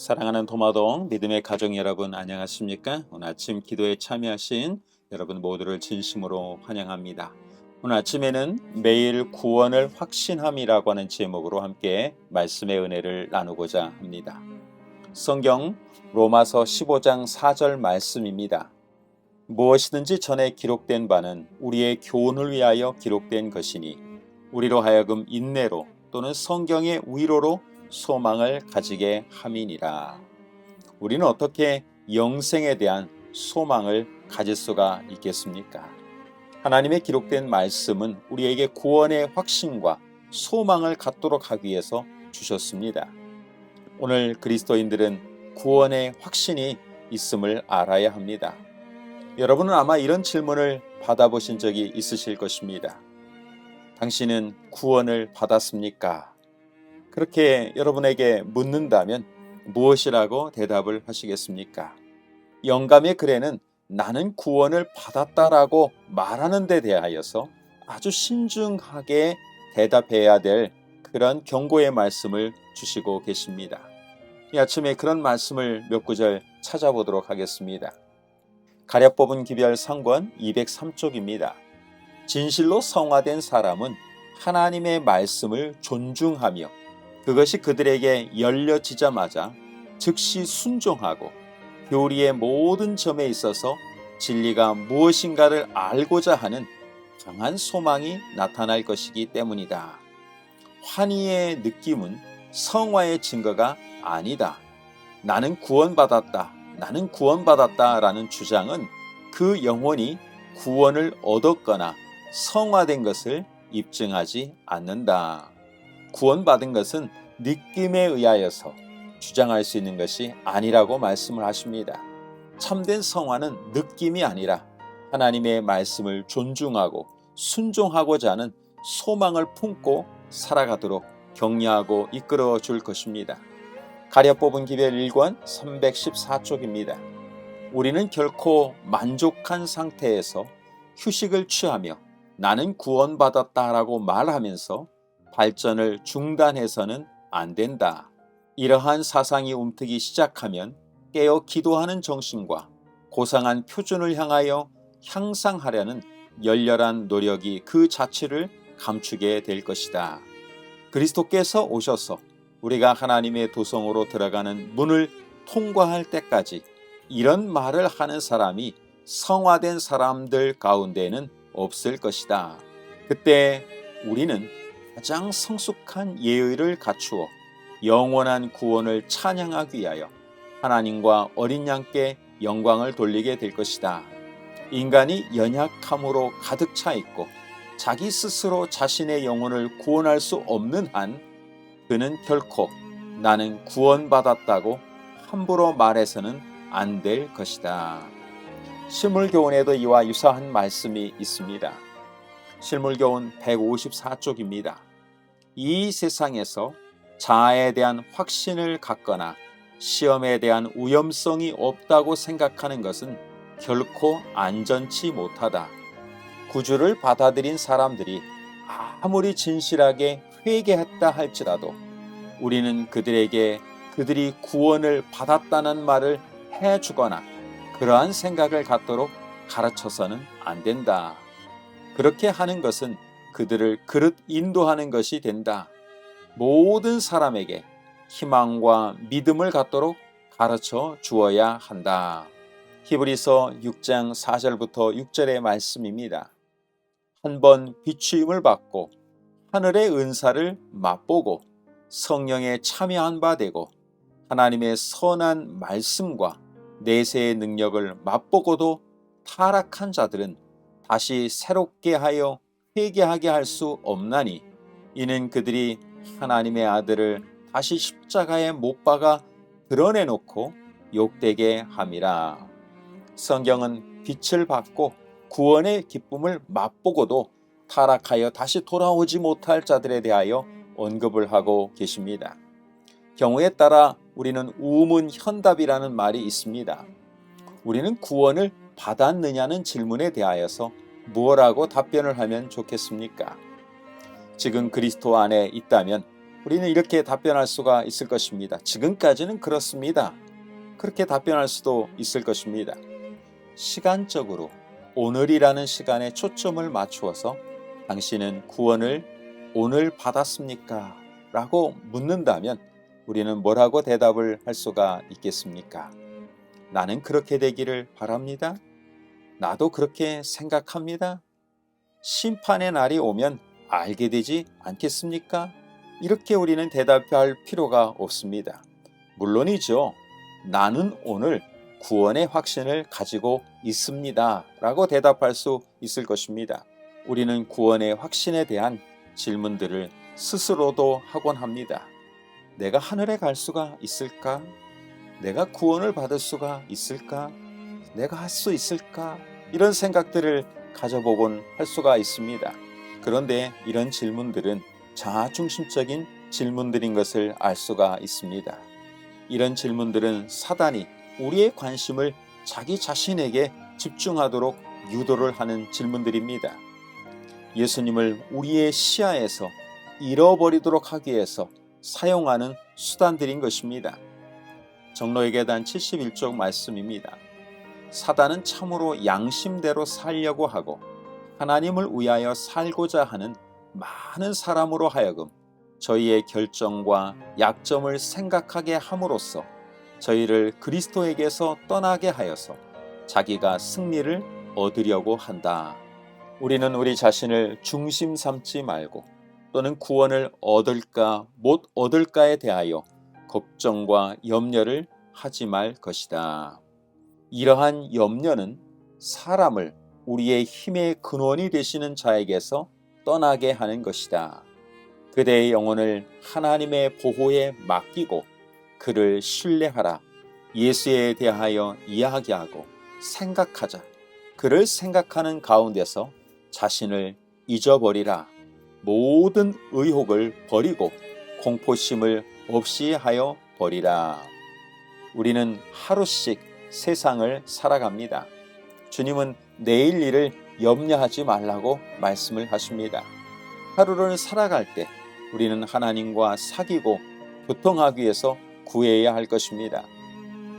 사랑하는 도마동 믿음의 가족 여러분 안녕하십니까? 오늘 아침 기도에 참여하신 여러분 모두를 진심으로 환영합니다. 오늘 아침에는 매일 구원을 확신함이라고 하는 제목으로 함께 말씀의 은혜를 나누고자 합니다. 성경 로마서 15장 4절 말씀입니다. 무엇이든지 전에 기록된 바는 우리의 교훈을 위하여 기록된 것이니 우리로 하여금 인내로 또는 성경의 위로로 소망을 가지게 함이니라. 우리는 어떻게 영생에 대한 소망을 가질 수가 있겠습니까? 하나님의 기록된 말씀은 우리에게 구원의 확신과 소망을 갖도록 하기 위해서 주셨습니다. 오늘 그리스도인들은 구원의 확신이 있음을 알아야 합니다. 여러분은 아마 이런 질문을 받아보신 적이 있으실 것입니다. 당신은 구원을 받았습니까? 그렇게 여러분에게 묻는다면 무엇이라고 대답을 하시겠습니까? 영감의 글에는 나는 구원을 받았다라고 말하는 데 대하여서 아주 신중하게 대답해야 될 그런 경고의 말씀을 주시고 계십니다. 이 아침에 그런 말씀을 몇 구절 찾아보도록 하겠습니다. 가려 뽑은 기별 상권 203쪽입니다. 진실로 성화된 사람은 하나님의 말씀을 존중하며 그것이 그들에게 열려지자마자 즉시 순종하고 교리의 모든 점에 있어서 진리가 무엇인가를 알고자 하는 강한 소망이 나타날 것이기 때문이다. 환희의 느낌은 성화의 증거가 아니다. 나는 구원받았다. 나는 구원받았다 라는 주장은 그 영혼이 구원을 얻었거나 성화된 것을 입증하지 않는다. 구원받은 것은 느낌에 의하여서 주장할 수 있는 것이 아니라고 말씀을 하십니다. 참된 성화는 느낌이 아니라 하나님의 말씀을 존중하고 순종하고자 하는 소망을 품고 살아가도록 격려하고 이끌어 줄 것입니다. 가려 뽑은 기별 1권 314쪽입니다. 우리는 결코 만족한 상태에서 휴식을 취하며 나는 구원받았다라고 말하면서 발전을 중단해서는 안 된다. 이러한 사상이 움트기 시작하면 깨어 기도하는 정신과 고상한 표준을 향하여 향상하려는 열렬한 노력이 그 자체를 감추게 될 것이다. 그리스도께서 오셔서 우리가 하나님의 도성으로 들어가는 문을 통과할 때까지 이런 말을 하는 사람이 성화된 사람들 가운데는 없을 것이다. 그때 우리는 가장 성숙한 예의를 갖추어 영원한 구원을 찬양하기 위하여 하나님과 어린 양께 영광을 돌리게 될 것이다. 인간이 연약함으로 가득 차 있고 자기 스스로 자신의 영혼을 구원할 수 없는 한 그는 결코 나는 구원받았다고 함부로 말해서는 안 될 것이다. 실물교훈에도 이와 유사한 말씀이 있습니다. 실물교훈 154쪽입니다. 이 세상에서 자아에 대한 확신을 갖거나 시험에 대한 위험성이 없다고 생각하는 것은 결코 안전치 못하다. 구주를 받아들인 사람들이 아무리 진실하게 회개했다 할지라도 우리는 그들에게 그들이 구원을 받았다는 말을 해주거나 그러한 생각을 갖도록 가르쳐서는 안 된다. 그렇게 하는 것은 그들을 그릇 인도하는 것이 된다. 모든 사람에게 희망과 믿음을 갖도록 가르쳐 주어야 한다. 히브리서 6장 4절부터 6절의 말씀입니다. 한번 비추임을 받고 하늘의 은사를 맛보고 성령에 참여한 바 되고 하나님의 선한 말씀과 내세의 능력을 맛보고도 타락한 자들은 다시 새롭게 하여 회개하게 할 수 없나니 이는 그들이 하나님의 아들을 다시 십자가에 못 박아 드러내놓고 욕되게 함이라. 성경은 빛을 받고 구원의 기쁨을 맛보고도 타락하여 다시 돌아오지 못할 자들에 대하여 언급을 하고 계십니다. 경우에 따라 우리는 우문현답이라는 말이 있습니다. 우리는 구원을 받았느냐는 질문에 대하여서 무엇라고 답변을 하면 좋겠습니까? 지금 그리스도 안에 있다면 우리는 이렇게 답변할 수가 있을 것입니다. 지금까지는 그렇습니다. 그렇게 답변할 수도 있을 것입니다. 시간적으로 오늘이라는 시간에 초점을 맞추어서 당신은 구원을 오늘 받았습니까? 라고 묻는다면 우리는 뭐라고 대답을 할 수가 있겠습니까? 나는 그렇게 되기를 바랍니다. 나도 그렇게 생각합니다. 심판의 날이 오면 알게 되지 않겠습니까? 이렇게 우리는 대답할 필요가 없습니다. 물론이죠. 나는 오늘 구원의 확신을 가지고 있습니다. 라고 대답할 수 있을 것입니다. 우리는 구원의 확신에 대한 질문들을 스스로도 하곤 합니다. 내가 하늘에 갈 수가 있을까? 내가 구원을 받을 수가 있을까? 내가 할 수 있을까? 이런 생각들을 가져보곤 할 수가 있습니다. 그런데 이런 질문들은 자아중심적인 질문들인 것을 알 수가 있습니다. 이런 질문들은 사단이 우리의 관심을 자기 자신에게 집중하도록 유도를 하는 질문들입니다. 예수님을 우리의 시야에서 잃어버리도록 하기 위해서 사용하는 수단들인 것입니다. 정로의 계단 71쪽 말씀입니다. 사단은 참으로 양심대로 살려고 하고 하나님을 위하여 살고자 하는 많은 사람으로 하여금 저희의 결정과 약점을 생각하게 함으로써 저희를 그리스도에게서 떠나게 하여서 자기가 승리를 얻으려고 한다. 우리는 우리 자신을 중심 삼지 말고 또는 구원을 얻을까 못 얻을까에 대하여 걱정과 염려를 하지 말 것이다. 이러한 염려는 사람을 우리의 힘의 근원이 되시는 자에게서 떠나게 하는 것이다. 그대의 영혼을 하나님의 보호에 맡기고 그를 신뢰하라. 예수에 대하여 이야기하고 생각하자. 그를 생각하는 가운데서 자신을 잊어버리라. 모든 의혹을 버리고 공포심을 없이 하여 버리라. 우리는 하루씩 세상을 살아갑니다. 주님은 내일 일을 염려하지 말라고 말씀을 하십니다. 하루를 살아갈 때 우리는 하나님과 사귀고 교통하기 위해서 구해야 할 것입니다.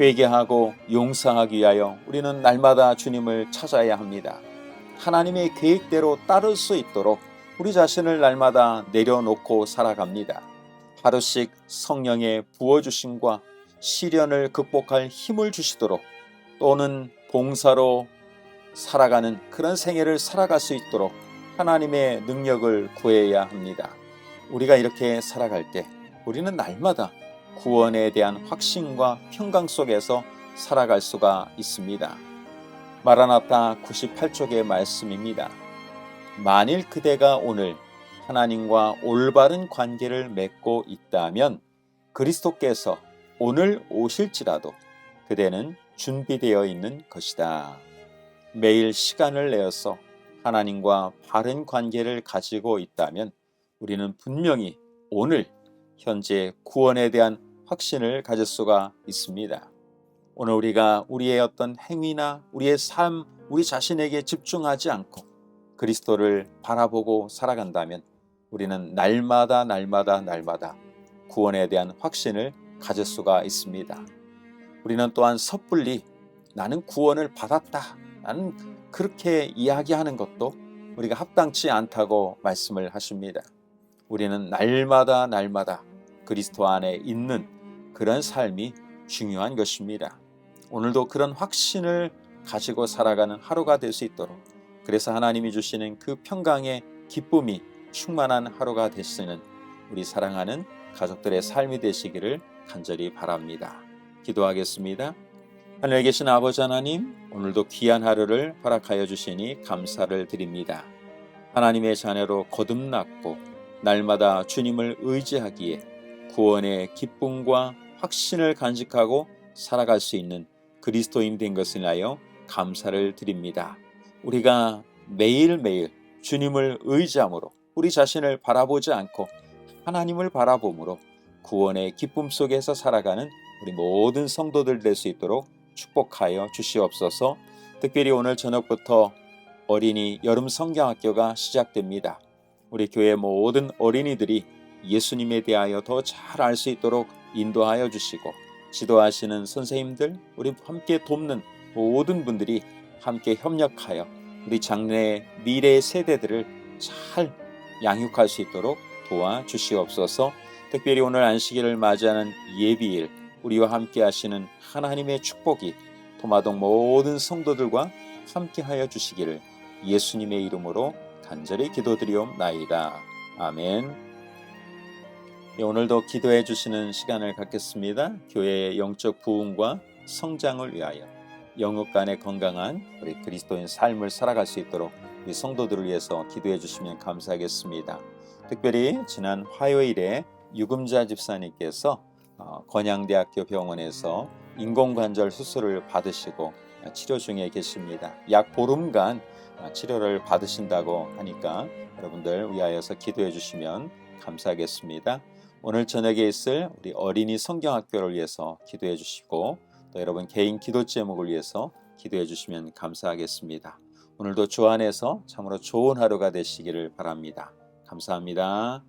회개하고 용서하기 위하여 우리는 날마다 주님을 찾아야 합니다. 하나님의 계획대로 따를 수 있도록 우리 자신을 날마다 내려놓고 살아갑니다. 하루씩 성령의 부어주심과 시련을 극복할 힘을 주시도록 또는 봉사로 살아가는 그런 생애를 살아갈 수 있도록 하나님의 능력을 구해야 합니다. 우리가 이렇게 살아갈 때 우리는 날마다 구원에 대한 확신과 평강 속에서 살아갈 수가 있습니다. 마라나타 98쪽의 말씀입니다. 만일 그대가 오늘 하나님과 올바른 관계를 맺고 있다면 그리스도께서 오늘 오실지라도 그대는 준비되어 있는 것이다. 매일 시간을 내어서 하나님과 바른 관계를 가지고 있다면 우리는 분명히 오늘 현재 구원에 대한 확신을 가질 수가 있습니다. 오늘 우리가 우리의 어떤 행위나 우리의 삶, 우리 자신에게 집중하지 않고 그리스도를 바라보고 살아간다면 우리는 날마다 구원에 대한 확신을 가질 수가 있습니다. 우리는 또한 섣불리 나는 구원을 받았다, 나는 그렇게 이야기하는 것도 우리가 합당치 않다고 말씀을 하십니다. 우리는 날마다 그리스도 안에 있는 그런 삶이 중요한 것입니다. 오늘도 그런 확신을 가지고 살아가는 하루가 될 수 있도록, 그래서 하나님이 주시는 그 평강의 기쁨이 충만한 하루가 되시는 우리 사랑하는 가족들의 삶이 되시기를 간절히 바랍니다. 기도하겠습니다. 하늘에 계신 아버지 하나님, 오늘도 귀한 하루를 허락하여 주시니 감사를 드립니다. 하나님의 자녀로 거듭났고 날마다 주님을 의지하기에 구원의 기쁨과 확신을 간직하고 살아갈 수 있는 그리스도인 된 것을 인하여 감사를 드립니다. 우리가 매일매일 주님을 의지함으로 우리 자신을 바라보지 않고 하나님을 바라봄으로 구원의 기쁨 속에서 살아가는 우리 모든 성도들 될 수 있도록 축복하여 주시옵소서. 특별히 오늘 저녁부터 어린이 여름 성경학교가 시작됩니다. 우리 교회 모든 어린이들이 예수님에 대하여 더 잘 알 수 있도록 인도하여 주시고, 지도하시는 선생님들, 우리 함께 돕는 모든 분들이 함께 협력하여 우리 장래의 미래 세대들을 잘 양육할 수 있도록 도와주시옵소서. 특별히 오늘 안식일을 맞이하는 예비일, 우리와 함께 하시는 하나님의 축복이 도마동 모든 성도들과 함께 하여 주시기를 예수님의 이름으로 간절히 기도드리옵나이다. 아멘. 오늘도 기도해 주시는 시간을 갖겠습니다. 교회의 영적 부흥과 성장을 위하여 영육 간의 건강한 우리 그리스도인 삶을 살아갈 수 있도록 우리 성도들을 위해서 기도해 주시면 감사하겠습니다. 특별히 지난 화요일에 유금자 집사님께서 건양대학교 병원에서 인공관절 수술을 받으시고 치료 중에 계십니다. 약 보름간 치료를 받으신다고 하니까 여러분들 위하여서 기도해 주시면 감사하겠습니다. 오늘 저녁에 있을 우리 어린이 성경학교를 위해서 기도해 주시고, 또 여러분 개인 기도 제목을 위해서 기도해 주시면 감사하겠습니다. 오늘도 주 안에서 참으로 좋은 하루가 되시기를 바랍니다. 감사합니다.